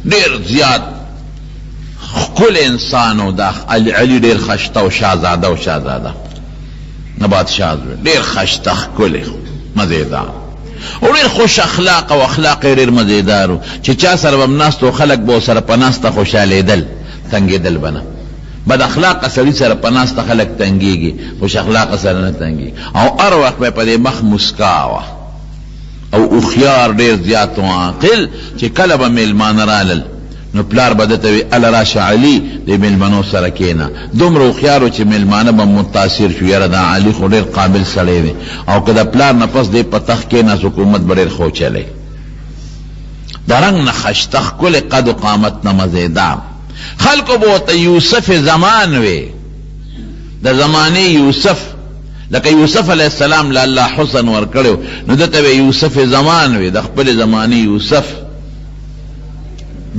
ډیر زیات خکل انسانو دا علی ډیر خشته او شهزاده نبات شاه ډیر خشته خکل مزیدار او ډیر خوش اخلاق او اخلاق ډیر مزیدارو چې چا سره به ناستو خلک به سره پناسته خوشالیدل تنګیدل بنه بد اخلاق سړي سره پناسته خلک تنګيږي خوش اخلاق سره نه تنګي او هر وخت په دې مخ مسکا او خيار ډیر زیات او عاقل چې کله به میلمان رالل نو پلار بدته وی ال راشه علی دې میلمنو سره کینا دومره خيارو چې میلمانه به متاثر شو یاره دا علی خو ډیر قابل سړی دی او کله پلار نه پس دې پتخ کینا حکومت ډیر خو چلے درنګ نه خشتخ کل قد قامت نه مزیدار خلقو بوته یوسف زمان وی د زمانه یوسف لکه یوسف علیہ السلام له الله حسن ور کړو نو دته یوسف زمان وی د خپل زمانه یوسف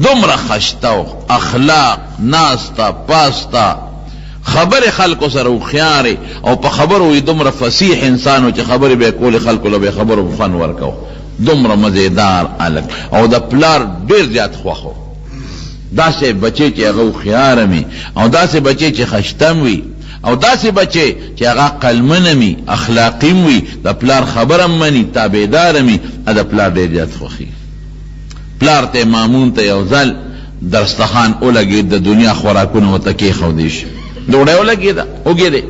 دومره خشتو اخلاق ناستا پاستا خبر خلقو سره خيار او په خبرو دومره فصیح انسانو چې خبر به کول خلقو له خبرو فن ورکو دومره مزیدار الک او د پلار ډیر زیات خوخو داسې بچي چې هغه خيار می او داسې بچي چې خشتم وي او داسې بچي چې هغه قلمن می اخلاقی وي د پلار خبرم مني تابعدار می د پلار ډیر زیات خوخي پلار ته مامون ته یو ځل درستخان اولګي د دنیا خوراکونه وتکی خو دیش ډوډۍ ولګیدا وګیده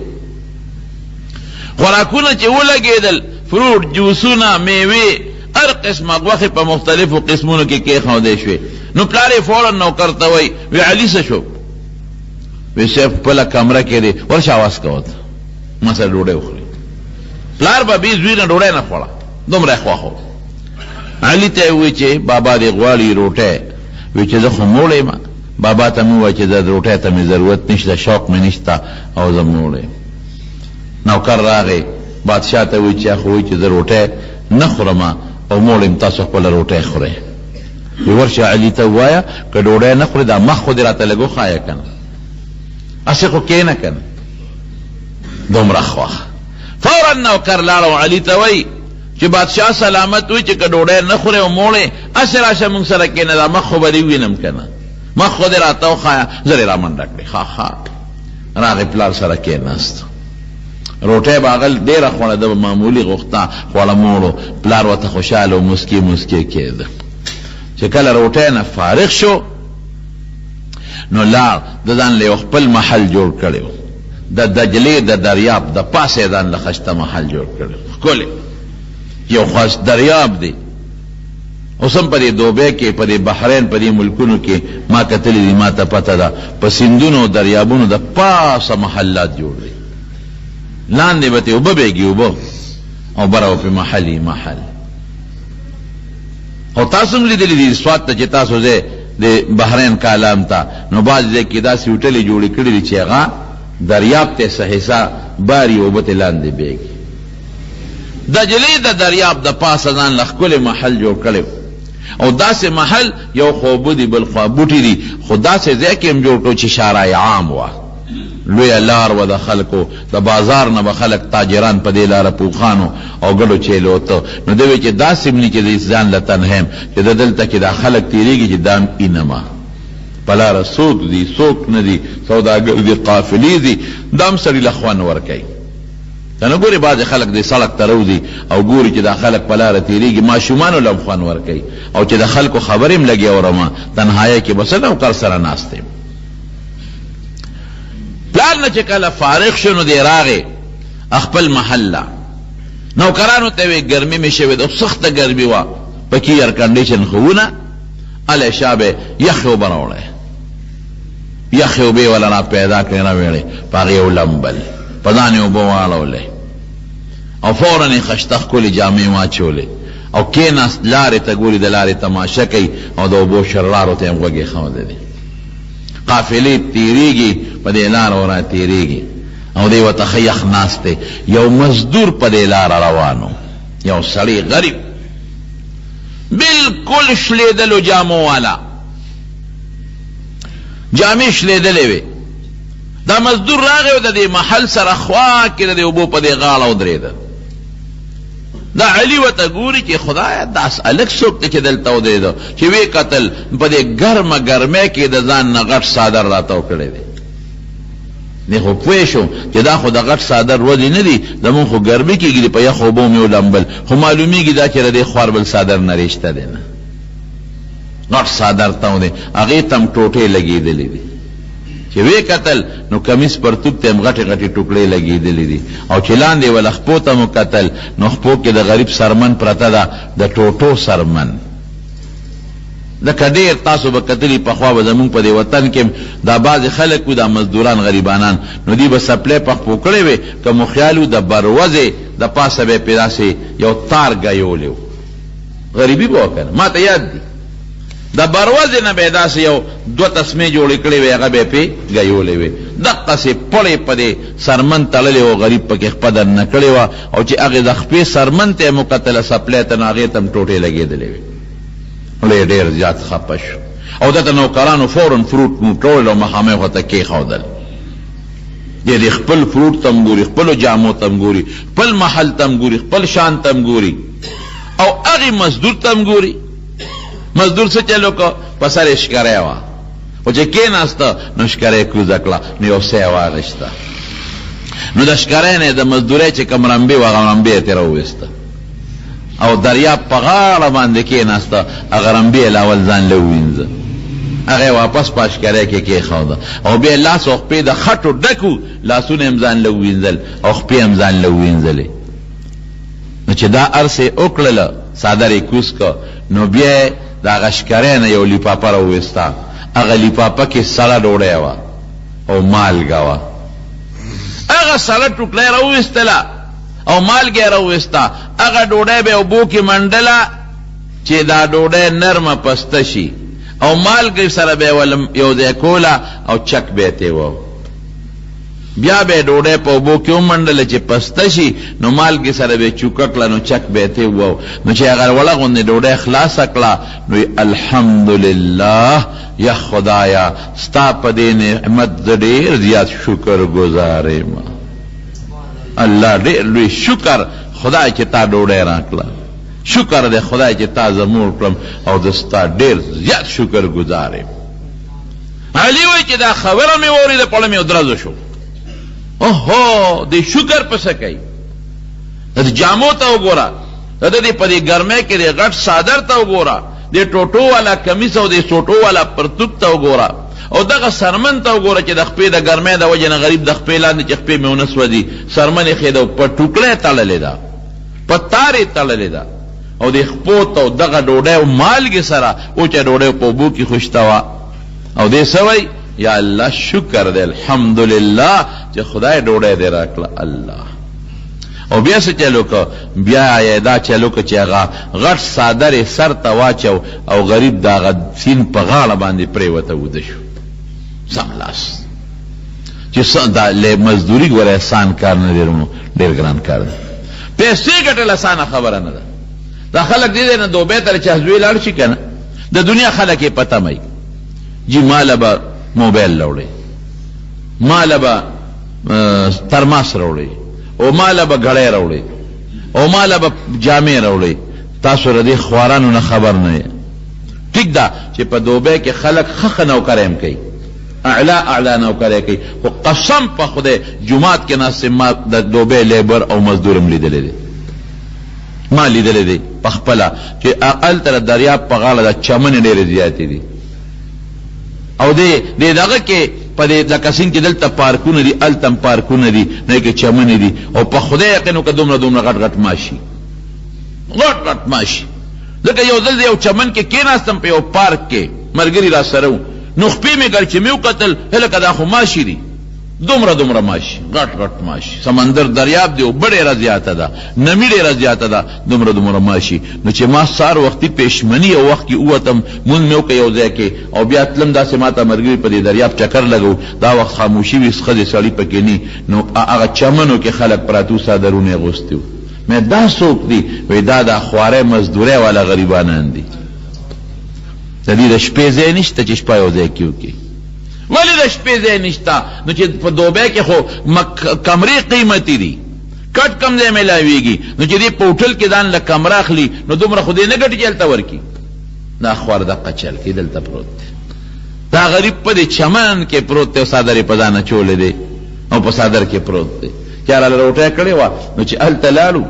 خوراکونه چې ولګیدل فروټ جوسونه میوه هر قسمه غوښه په مختلفو قسمونو کې خو دی شوی نو پلار فورا نوکر ته وی علی څه شو وی شیف په کمره کې دی ورشه आवाज کوت ما سره ډوډۍ وخوري پلار به بي زوینه ډوډۍ نه خوړه دومره خواخو علی ته وی چې بابا دې غواړي روټه وی چې زه خو موړې ما بابا ته مو وی چې د روټه ته مې ضرورت نشته شوق مې نشته او زه موړې نوکر راغی بادشاہ ته وی چې خو وی چې زه روټه نه خورم او موړم تاسو خپل روټه خورئ ورشه علی ته وایا که ډوډۍ نه خوري دا مخ خو دې راته لګو خایا کنه اسې خو کې نه کنه دومره خواخ فورا نوکر لاړو علی ته وی چې بادشاہ سلامت وي چې که ډوډۍ نه خوري او موړې اسې راشه موږ سره کېنه دا مخ خو به دې وینم کنه مخ خو دې راته وخایا زه دې رامنډه کړې ښه راغی پلار سره کېناست روټۍ باغل ډېره خوړه ده معمولي غوښته خوړه موړو پلار ورته خوشحاله او مسکي کېده چې کله روټۍ نه فارغ شو نو لاړ د ځان له خپل محل جوړ کړی د دجلې د دریاب د پاسه ځان له خشته محل جوړ کړی ښکلی یو خاص دریاب دی اوس هم په دې دوبۍ کې په دې بحرین په دې ملکونو کې ما کتلي دي ما ته پته ده په سیندونو او دریابونو د پاسه محلات جوړ دي لاندې به ترې اوبه بهېږي اوبه او بره به پرې محل او تاسو هم لیدلي دي سوات ته چې تاسو ځئ د بحرین کالام ته نو بعض ځای کې داسې هوټلې جوړې کړي دي چې هغه دریاب ته څه حصه باري اوبه ترې لاندې بهېږي دجلې د دریاب د پاسه ځان له ښکلی محل جوړ کړی او داسې محل یو خو اوبه دي بل خوا بوټي دي خو داسې ځای کې هم جوړ کړو چې شارع عام وه لویه لار و د خلکو د بازار نه به خلک تاجران په دې لاره پوخانو او ګډو چیلو ته نو دوی چې داسې مني چې د ځان له تنهم چې د دلته کې دا خلک تېرېږي چې دام اینما په لاره څوک دي څوک نه دي سوداګر دي قافلې دي دام سړي له خوند ورکوي کنه ګوري بعضې خلک د سړک ته روځي او ګوري چې دا خلک په لاره تېرېږي ماشومانو له هم خوند ورکوي او چې د خلکو خبرې هم لګې اورمه تنهایه کې به څه نوکر سره ناست یم پلار نه چې کله فارغ شو نو دی راغی خپل محله نوکرانو ته وی ګرمي مې شوې ده سخته ګرمي وه پکې ایر کنډیشن ښوونه هلی شا به یخې اوبه راوړی یخې اوبې وله را پیدا کړې راویړې په هغې یو لمبل په ځان یې اوبه واړولې او فورا یې خشته ښکلې جامې واچولې او کېناست لارې ته ګوري د لارې تماشه کوي او د اوبو شرارو ته یې غوږې ښودې دي قافلې تیریږي په دې لاره ورا تیریږي او دی ورته ښه یخ ناست دی یو مزدور په دې لاره روانو یو سړی غریب بالکل شلیدلو جامو والا جامې شلیدلې وې دا مزدور راغی او د دې محل سره خوا کې د دې اوبو په دې غاړه ودرېده دا علی وته ګوري چې خدایا داس الک څوک ته چې دلته ودی دو چې وی قتل په دې ګرمه کې د ځان نه غټ صادر راتاو کړی دی نه خو پوه شو چې دا خو د غټ صادر ودی نه دی د مون خو ګرمي کېږي په یخ اوبو مې ولمبل خو معلومیږي دا چې د خوار بل صادر نه رښتا دی نه غټ صادر ته ودی هغه تم ټوټه لګېدلې دي چې وی قتل نو کمیس پرتوب ته غټي غټي ټوکړې لګېدلې دي او چې لاندې ول خپو ته مو قتل نو خپو کې د غریب سرمن پرته ده د ټوټو سرمن د کډیر تاسو به قتلی په خوا زمون په دې وطن کې دا باز خلک دا مزدوران غریبانان نو دی به سپلې په خپو کړې وي کوم خیالو د بروزه د پاسه به پیدا سي یو تار غيولیو غریبي به وکړه ما ته یاد دي د بروازه نه به داسې یو دو تسمې جوړې کړې وي هغه به پې غیولې وي دقه سي پړې پدې سرمن تړلې او غریب پکې خپدر نه کړې و او چې هغه د خپې سرمن ته مقتل سپلې ته هغه تم ټوټې لګېدلې وي ولې ډېر زیات خپش او دته نوکرانو فورن فروټ نو ټول او محامه هوته کې خودل دې خپل فروټ تم ګوري خپل جامو تم ګوري خپل محل تم ګوري خپل شان تم ګوري او هغه مزدور تم ګوري مزدور سے چلو کو پسر اشکره وا او چې کې ناستا نو اشکره کو ځکلا نو یو سیوا غشتا نو د اشکره نه د مزدوري چې کمرمبي وغرمبي تر وسته او دریا په غاړه باندې کې ناستا اغرمبي الاول ځان لوینځ هغه واپس پاش کرے کې خاوده او به لاس او په د خټو ډکو لاسونه امزان لوینځل او خپې امزان لوینځل نو چې دا ارسه وکړه صادره کوس کو نو بیا دا غشکره نه یو لیپاپا راوستا هغه لیپاپا کې سړه ډوډۍ وا او مالګه وا هغه سړه ټوکړه راوستله او مالګه راوستا هغه ډوډۍ به وبو کې منډله چې دا ډوډۍ نرمه پسته شي او مالګه سره به ولم یو ځای کوله او چک به ته و بیا به ډوډۍ په وبو کې ومنډله چې پسته شي نو مالګه سره به چوکټله نو چک به ته و نو چې هغه ولغونه ډوډۍ خلاص کړه نو الحمدلله یا خدایا ستا په دې نعمت ډېر زیات شکر گزار یم الله ډېر لوی شکر خدای چې تا ډوډۍ راکړه شکر دې خدای چې تا زموږ کړم او د ستا ډېر زیات شکر گزار یم علي وایي چې دا خبره مې واورېده پړه مې ودرزه شو اوهو دې شکر پسه کوي د جامو ته وګوره د دې په دې ګرمۍ کې د غټ صادر ته وګوره د ټوټو والا کمیس او د سوټو والا پرتوب ته وګوره او دغه سرمن ته وګوره چې د خپې د ګرمۍ د وجې نه غریب د خپې لاندې چې خپې مې ونه سوځي سرمن یې ښې ده په ټوکړه تړلې ده په تارې تړلې ده او د خپو ته دغه ډوډۍ او مالګې سره اوچه ډوډۍ په اوبو کې خوشته وه او دې څه وایي یا الله شکر دې الحمدلله چې خدای ډوډۍ دې راکړه الله او بیا څه چلو کو بیا یې دا چلو کو چې هغه غټ صادر سر ته واچو او غریب دا سین په غاړه باندې پریوته وده شو سملاس چې دا له مزدوري ګوره آسان کار نه دی ډېر ګران کار دی پیسې ګټل آسانه خبره نه ده دا خلک دې نه دوبه تر چې حزوی لاړ شي کنه د دنیا خلک یې پته مای جی مال به موبایل راوړي مال به ترماس راوړي او مال به غړې راوړي او مال به جامې راوړي تاسو ردی خوارانو نه خبر نه ټیک ده چې په دوبه کې خلک خخ نوکریم کوي اعلی نوکرې کوي خو قسم په خدای جمعات کې ناس ما د دوبه لیبر او مزدورم لیدلې دي ما لیدلې دي په خپل چې اقل تر دریاب په غاړه د چمن ډېر زیات دي او دې دغه کې په دې د کسین کې دلته پارکونه دي التم پارکونه دي نه کې چمن دي او په خدای یقینو که دومره غټ غټ ماشي غټ ماشي لکه یو ځل یو چمن کې کېناستم په یو پارک کې مرګري را سره نو خپې مې ګر چې مې وکتل هلکه دا خو ماشي دي دومره ماشي غټ ماشي سمندر دریاب دی او ډېره زیاته ده نمی ډېره زیاته ده دومره ماشي نو چې ما سار وختي پېشمني او وخت کې ووتم مونځ مې وکړ یو ځای کې او بیا تلم داسې ما ته ملګري په دې دریاب چکر لګو دا وخت خاموشي وي ښځې سړي پکې ني نو هغه چمنو کې خلک پراتو څادرونه یې اغوستي وو مې دا څوک دي وایي دا د خوارۍ مزدورۍ والا غریبانان دي د دې د شپې ځای نشته چې شپه یو ځای کې وکړي ولې د شپې ځای نشته نو چې په دوبه کې خو کمرې قیمتي دي کټ کم ځای میلاویږي، نو چې دې په هوټل کې ځان له کمره اخلي نو دومره خو دې نه ګټي چې هلته ورکي. دا خوار دقه چل کې دلته پروت دی، دا غریب په دې چمن کې پروت دی او څادر یې په ځان اچولی دی او په څادر کې پروت دی. چا راله روټۍ کړې وه نو چې هلته لاړو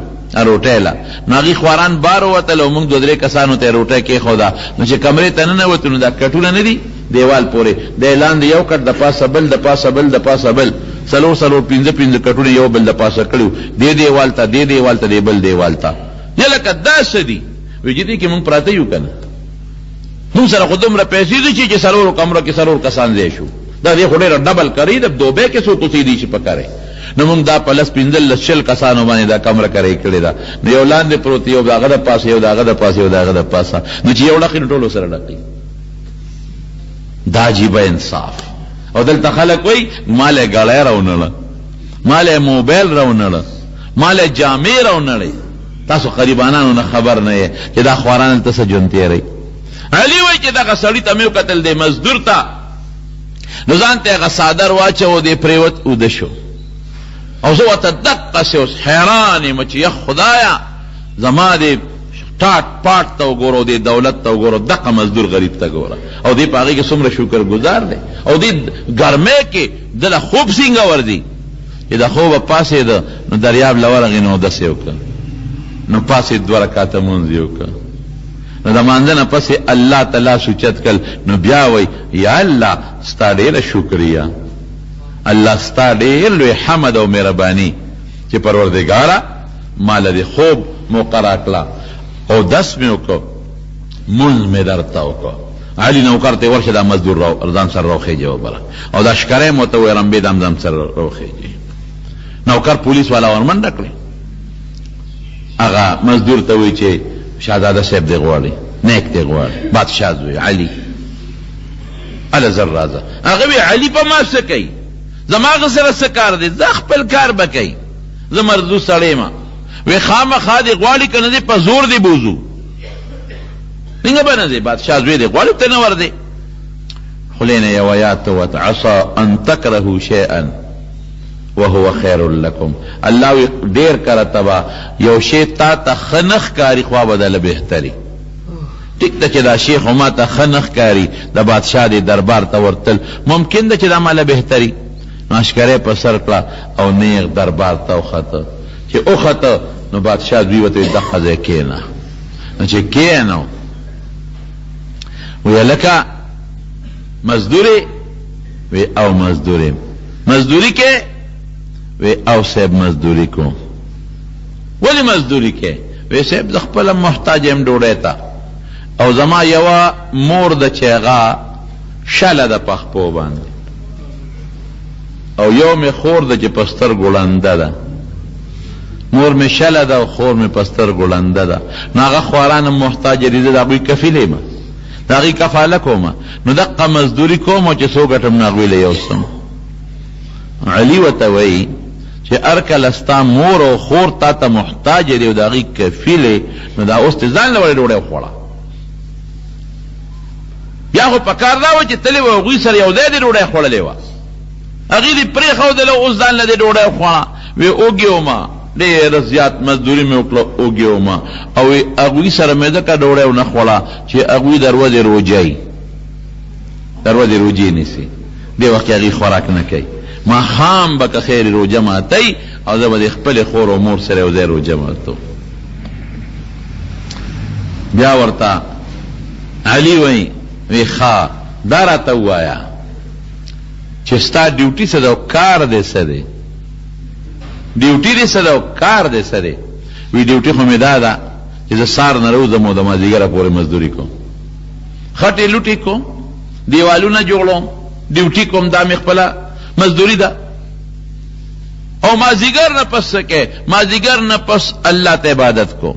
روټۍ له نو هغې خواران بار ووتل او موږ 2-3 کسانو ته یې روټۍ کېښوده نو چې کمرې ته ننوتو نو دا کټونه نه دي دیوال پورې، دی لاندې یو کټ د پاسه بل د پاسه بل د پاسه بل 4 کټونه یو بل د پاسه کړي، دې دیوال ته دې دیوال ته دې بل دیوال ته. یا لکه دا څه دي؟ وایي چې دې کې موږ پراته یو که نه، موږ سره خو دومره پیسې دي چې 4 کمره کې 4 کسان ځای شو. دا دې خو ډېره ډبل کري، د دوبۍ کې څوک اوسېدي شي په کرې. نو موږ دا په 15 کسانو باندې دا کمره کرې کړې ده، نو یو لاندې پروت یو د هغه د پاسه یو د هغه د پاسه یو د هغه د پاسه، نو چې یو ډقي نو ټولو سره ډقي. دا عجیبه انصاف. او دلته خلک وایي مال یې ګړی راونړه، مال یې موبایل راونړه، مال یې جامې راونړئ. تاسو غریبانانو نه خبر نه یې چې دا خواران دلته څه ژوند تېروي. علي وایي چې دغه سړي ته مې وکتل دی مزدور ته، نو ځان ته یې هغه څادر واچو دی پرېوت اوده شو او زه ورته دقسې اوس حیران یم چې یا خدایه زما دې ټاټ پاټ ته وګوره، دې دولت ته وګوره، دقه مزدور غریب ته ګوره، او دې په هغې کې څومره شکر گزار دی، او دې ګرمۍ کې دله خوب څنګه ورځي چې د خوبه پاسېده نو دریاب له ورغې نو اودس یې وکړه، نو پاسې 2 رکعته مونځ یې وکړه، نو د مانځه نه پسې الله ته لاس اوچت کړل، نو بیا وایي یا الله ستا ډېره شکریه، الله ستا ډېر لوی حمد او مهرباني چې پروردګاره ماله دې خوب موقع راکړه او دس مې وکړو مونځ مې درته وکړو. علي نوکر ته ورشه دا مزدور ځان سره راوخېجه وبره او دا ښکری مو ته وایي رمبې دم ځان سره راوخېجې. نوکر پولیس والا ورمنډه کړې، هغه مزدور ته وایي چې شهزاده صاحب دې غواړي، نیک دې غواړي. بادشاه زوی علي اله زر راځه. هغه وایي علي په ما څه کوي، زما هغه سره څه کار دی، زه خپل کار به کوي، زه مردو سړی یم. وی خامخا دې غواړي که نه دی په زور دی بوزو، څنګه به نه دی، بادشاه زوی دی غواړي ته نه ور دی. خولې نه یو آیات وت عصا ان تکرهوا شیئا وهو خیر لکم. الله وی ډېر کله تبا یو شی تا ته ښه نه ښکاري خوا به دله بهتري. ټیک ده چې دا شیخ ما ته ښه نه ښکاري، د بادشاه دې دربار ته ورتل ممکن ده چې دا ماله بهتري. ناشکری په سر کړه او نیغ دربار ته وخته، چې وخته نو بادشاه دوی ورته دغه ځای کېنه، نو چې کېنو ویې لکه مزدورې وی او مزدورې مزدوري کې وی او صاحب مزدوري کو. ولې مزدوري کې؟ وی صاحب د خپله محتاج یم ډوډۍ ته، او زما یوه مور ده چې هغه شله ده په خپو باندې، او یو مې خور ده چې په سترګو ړنده ده. مور مې شله ده او خور مې په سترګو ړنده ده، نو هغه خواران محتاج دي، زه د هغوی کفیل یم، د هغوی کفاله کومه، نو دقه مزدوري کوم او چې څو ګټم نو هغوی له یوسم. علي ورته وایي چې هر کله ستا مور او خور تا ته محتاج دي او د هغوی کفیل نو دا اوس ته ځان له ولې ډوډۍ وخوړه. بیا خو پکار دا وه چې تلې وه هغوی سره یو ځای دې ډوډۍ خوړلې وه، هغې دې پرېښودله اوس ځان له دې ډوډۍ وخوړه. وی اوږې ومه ډېره زیات مزدوري مې وکړه، اوږې ومه، او هغوی سره مې ځکه ډوډۍ ونه خوړه چې هغوی د ورځې روجی د ورځې روجې نیسي، دې وخت کې هغوی خوراک نه کوي. ماښام به که خیر روجه ماتئ او زه به د خپلې خور او مور سره یو ځای روجه ماتو. بیا ورته علي وایي وی ښه دا راته ووایه چې ستا ډیوټي څه ده او کار دی څه دی، ډیوټي دې څه ده او کار دې څه دی؟ وی ډیوټي خو مې دا ده چې زه سهار نه روزم او د مازدیګره پورې مزدوري کوم، خټې لوټې کوم، دیوالونه جوړوم، ډیوټي کوم، دا مې خپله مزدوري ده. او مازدیګر نه پس څه کوې؟ مازدیګر نه پس الله ته عبادت کوم،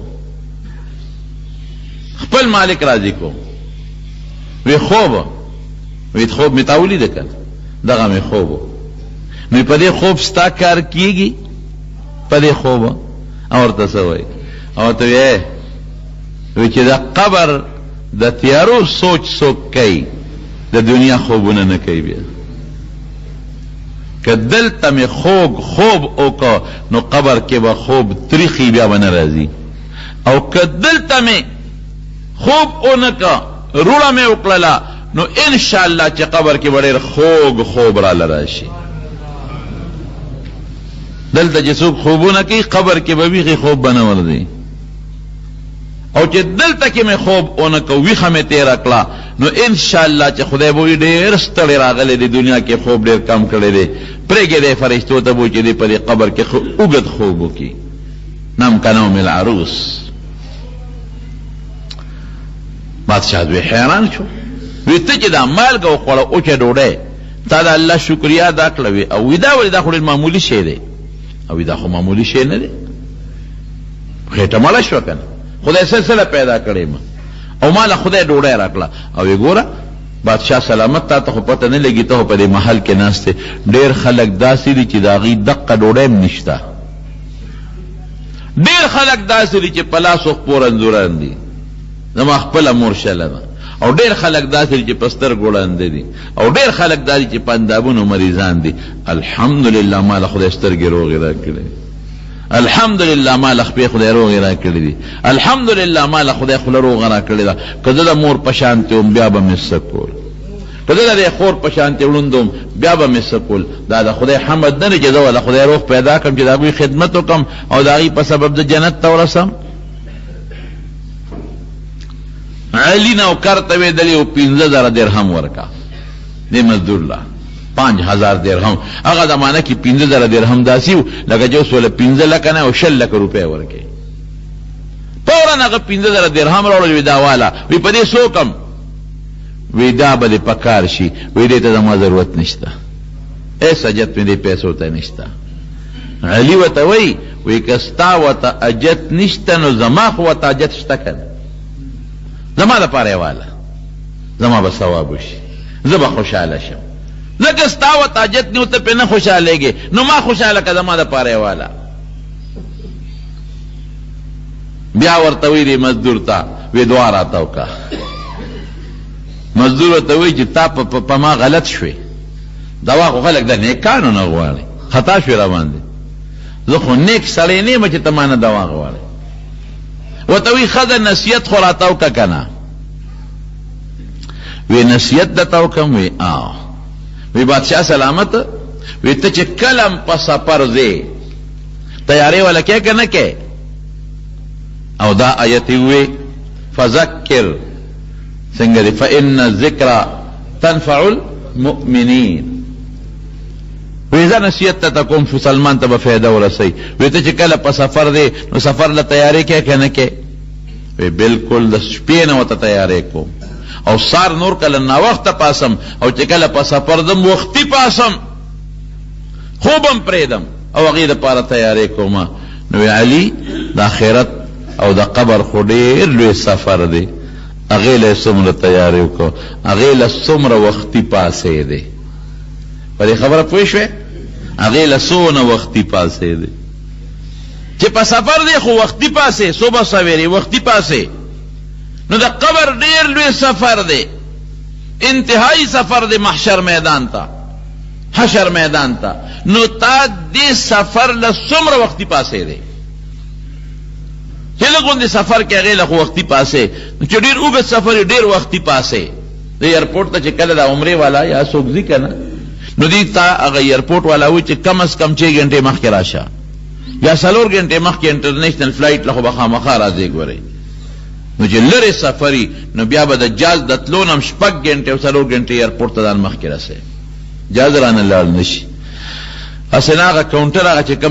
خپل مالک راضي کوم. وی خوب وی خوب مې تا ولیده که دغه مې خوب و. نو په دې خوب ستا کار کیږي، په دې خوب او ورته څه وایي؟ او ورته وی چې د قبر د تیارو سوچ څوک کوي د دنیا خوبونه نه کوي. بیا که دلته مې خوب وکړ نو قبر کې به خوب تریخي بیا به نه راځي، او که دلته مې خوب ونه کړ روړه مې وکړله نو انشاءالله چې قبر کې به ډېر خوب راله راشي. دلته چې څوک خوبونه کوي قبر کې به ویښې خوب به نه ورځي، او چې دلته کې مې خوب ونه کړ ویښه مې تېره کړه نو انشاءالله چې خدای به وي ډېر ستړی راغلی دی، دنیا کې خوب ډېر کم کړی دی، پرېږدی دی فرشتو ته به چې دی په دې قبر کې اوږد خوب وکړي. نم که نوم العروس. بادشاہ دوی حیران شو، وی ته چې دا مالګه وخوړه اوچه ډوډۍ تا د الله شکریا ادا کړه وي، او وی دا ولې دا خو ډېر معمولي شی دی، او دا خو معمولي شی نه دی، خېټه مړه شوه که نه، خدای سلسله پیدا کړې ما او ماله خدای ډوډۍ راکړه. او وی ګوره بادشاہ سلامت تا ته خو پته نه لګي، ته خو په دې محل کې ناست دی، ډېر خلک داسې دي چې د هغوی دقه ډوډۍ هم نشته، ډېر خلک داسې دي چې په لاس وخ پور انځوران دي، زما خپله مور شله ده، او ډېر خلک داسې دي چې په سترګو ړانده دي، او ډېر خلک داسې چې په اندابونو مریضان دي. الحمدلله ما له خدای سترګې روغې را کړې، الحمدلله ما له خپې خدای روغې را کړې دي، الحمدلله ما له خدای خوله روغه را کړې ده. که زه د مور په شانتې وم بیا به مې څه کول، که زه د دې خور په شانتې ړوند وم بیا به مې څه کول. دا د خدای حمد نه دی چې زه وله خدای روغ پیدا کړم چې د هغوی خدمت وکړم او د هغوی په سبب د جنت ته ورسم. علی نوکر ته ویدلی او 15,000 درهم ورکا، دی مزدور لا 5,000 درهم. هغه زمانه کې 15,000 درهم داسې و لکه چې اوس ولې 15 لکه نه او 6 لکه روپۍ ورکوي. فورا هغه 15,000 درهم راوړل، وی دا والا وی په دې څه وکړم، وی دا به دې په کار شي، وی دې ته زما ضرورت نشته، هېڅ حاجت مې دې پیسو ته نشته. علي ورته وی که ستا ورته حاجت نشته نو زما خو ورته حاجت شته که نه، زما دپاره یې واله، زما به ثواب وشي، زه به خوشحاله شم. ځکه ستا ورته حاجت نه و ته پرې نه خوشحالېږې نو ما خوشحاله که زما دپاره یې واله. بیا ورته وی دی مزدور ته وی دعا راته وکړه. مزدور ورته وی چې تا په ما غلط شوې، دوا خو خلک د نیکانو نه غواړي، خطا شوې را باندې، زه خو نیک سړی نه یم چې ته ما نه دوا غواړې. ورته وی ښځه نصیحت خو راته وکړه که نه، وی نصیحت درته وکړم، وی وی بادشاہ سلامت، وی ته چې کلم په سفر ځې تیارې والا کې که نه کې، او دا آیت وی فذکر څنګه دی فإن الذکر تنفع المؤمنین، وی زه نصیحت ته کوم چې مسلمان ته به فایده ورسوي. وی ته چې کله په سفر دی نو سفر له تیارې کې که نه کې، وی بالکل د شپې نه ورته تیارې کوم، او سار نور کله ناوخته پاسم، او چې کله په سفر دم وختي پاسم خوبم پرېږدم او هغې دپاره تیارې کوم. نو وی علي د آخرت او د قبر خو ډېر لوی سفر دی، هغې له یې څومره تیارې وکړو، هغې له څومره وختي پاسې دی. په دې خبره پوه شوې؟ هغې له څونه وختي پاسې دی چې په سفر دی خو وختي پاسې، صبح سویرې وختي پاسې. نو د قبر ډېر لوی سفر دی، انتهایی سفر دی محشر میدان ته، حشر میدان ته. نو تا دې سفر له څومره وختي پاسې دی چې له غوندې سفر کې هغې له خو وختي پاسې، چې ډېر اوږد سفر ډېر وختي پاسې. د ایرپورټ ته چې کله د عمرې والا یا څوک ځي که نه نو دې ته هغه ایرپورټ والا وایي چې کم از کم 6 غنټې مخکې راشه یا 4 غنټې مخکې انټرنیشنل فلایټ له خو به خامخا راځې ګورئ. نو چې لرې سفري نو بیا به د جاز د تلو نه هم 6 غنټې او 4 غنټې ایرپورټ ته ځان مخکې رسئ، جاز رانه لاړ نه شي. هسې نه هغه کاونټر هغه چې کوم